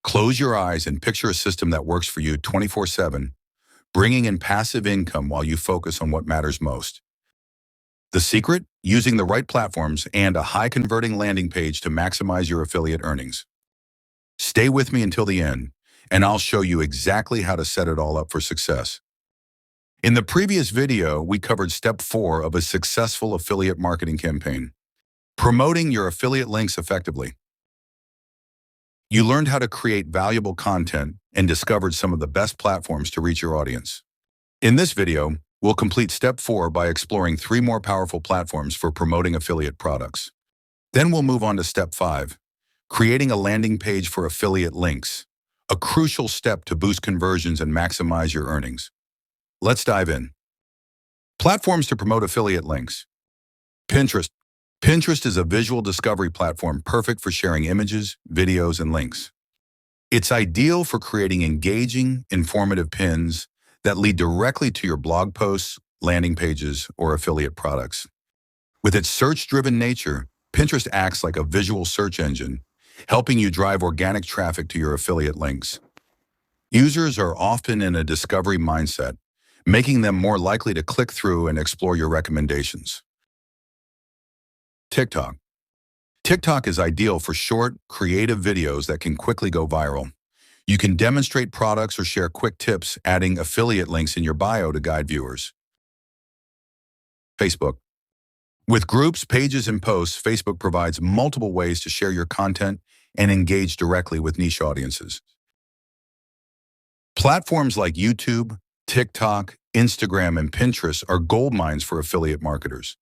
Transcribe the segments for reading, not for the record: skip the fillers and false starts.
Close your eyes and picture a system that works for you 24/7, bringing in passive income while you focus on what matters most. The secret? Using the right platforms and a high-converting landing page to maximize your affiliate earnings. Stay with me until the end, and I'll show you exactly how to set it all up for success. In the previous video, we covered step 4 of a successful affiliate marketing campaign, promoting your affiliate links effectively. You learned how to create valuable content and discovered some of the best platforms to reach your audience. In this video, we'll complete step 4 by exploring 3 more powerful platforms for promoting affiliate products. Then we'll move on to step 5, creating a landing page for affiliate links, a crucial step to boost conversions and maximize your earnings. Let's dive in. Platforms to promote affiliate links. Pinterest. Pinterest is a visual discovery platform perfect for sharing images, videos, and links. It's ideal for creating engaging, informative pins that lead directly to your blog posts, landing pages, or affiliate products. With its search-driven nature, Pinterest acts like a visual search engine, helping you drive organic traffic to your affiliate links. Users are often in a discovery mindset, making them more likely to click through and explore your recommendations. TikTok. TikTok is ideal for short, creative videos that can quickly go viral. You can demonstrate products or share quick tips, adding affiliate links in your bio to guide viewers. Facebook. With groups, pages, and posts, Facebook provides multiple ways to share your content and engage directly with niche audiences. Platforms like YouTube, TikTok, Instagram, and Pinterest are goldmines for affiliate marketers.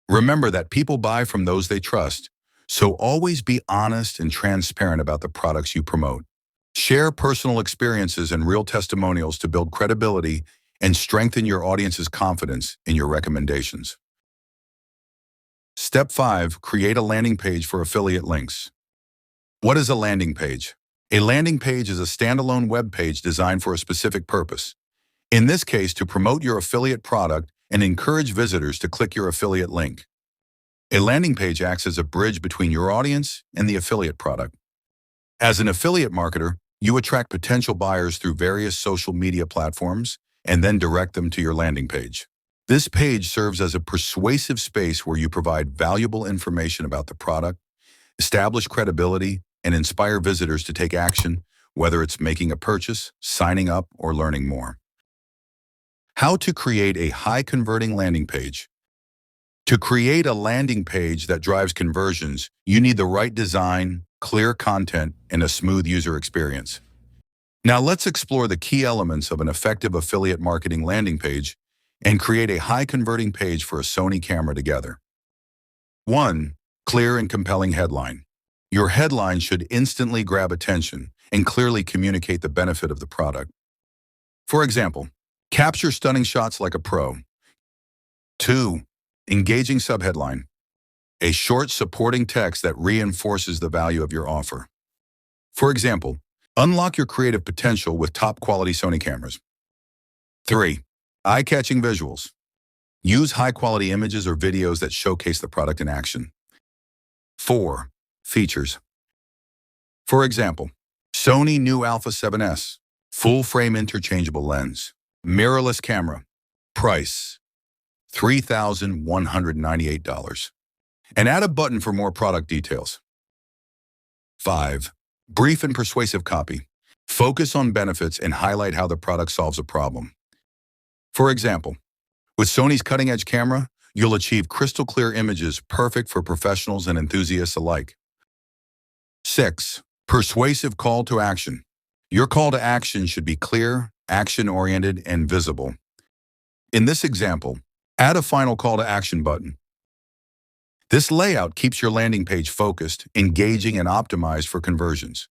Remember that people buy from those they trust, so always be honest and transparent about the products you promote. Share personal experiences and real testimonials to build credibility and strengthen your audience's confidence in your recommendations. Step 5, create a landing page for affiliate links. What is a landing page? A landing page is a standalone web page designed for a specific purpose. In this case, to promote your affiliate product and encourage visitors to click your affiliate link. A landing page acts as a bridge between your audience and the affiliate product. As an affiliate marketer, you attract potential buyers through various social media platforms and then direct them to your landing page. This page serves as a persuasive space where you provide valuable information about the product, establish credibility, and inspire visitors to take action, whether it's making a purchase, signing up, or learning more. How to create a high-converting landing page. To create a landing page that drives conversions, you need the right design, clear content, and a smooth user experience. Now let's explore the key elements of an effective affiliate marketing landing page and create a high-converting page for a Sony camera together. 1. Clear and compelling headline. Your headline should instantly grab attention and clearly communicate the benefit of the product. For example, capture stunning shots like a pro. 2. Engaging subheadline. A short supporting text that reinforces the value of your offer. For example, unlock your creative potential with top-quality Sony cameras. 3. Eye-catching visuals. Use high-quality images or videos that showcase the product in action. 4. Features. For example, Sony new Alpha 7S, full-frame interchangeable lens, mirrorless camera, price, $3,198. And add a button for more product details. 5. Brief and persuasive copy. Focus on benefits and highlight how the product solves a problem. For example, with Sony's cutting-edge camera, you'll achieve crystal clear images perfect for professionals and enthusiasts alike. 6. Persuasive call to action. Your call to action should be clear, action-oriented, and visible. In this example, add a final call to action button. This layout keeps your landing page focused, engaging, and optimized for conversions.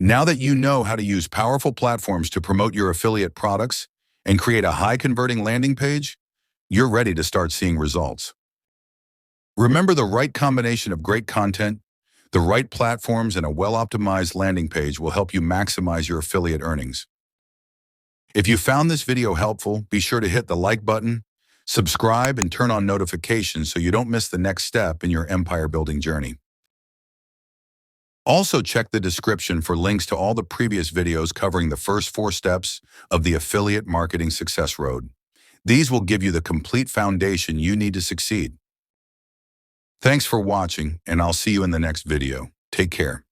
Now that you know how to use powerful platforms to promote your affiliate products and create a high-converting landing page, you're ready to start seeing results. Remember, the right combination of great content, the right platforms, and a well-optimized landing page will help you maximize your affiliate earnings. If you found this video helpful, be sure to hit the like button, subscribe, and turn on notifications so you don't miss the next step in your empire-building journey. Also, check the description for links to all the previous videos covering the first 4 steps of the affiliate marketing success road. These will give you the complete foundation you need to succeed. Thanks for watching, and I'll see you in the next video. Take care.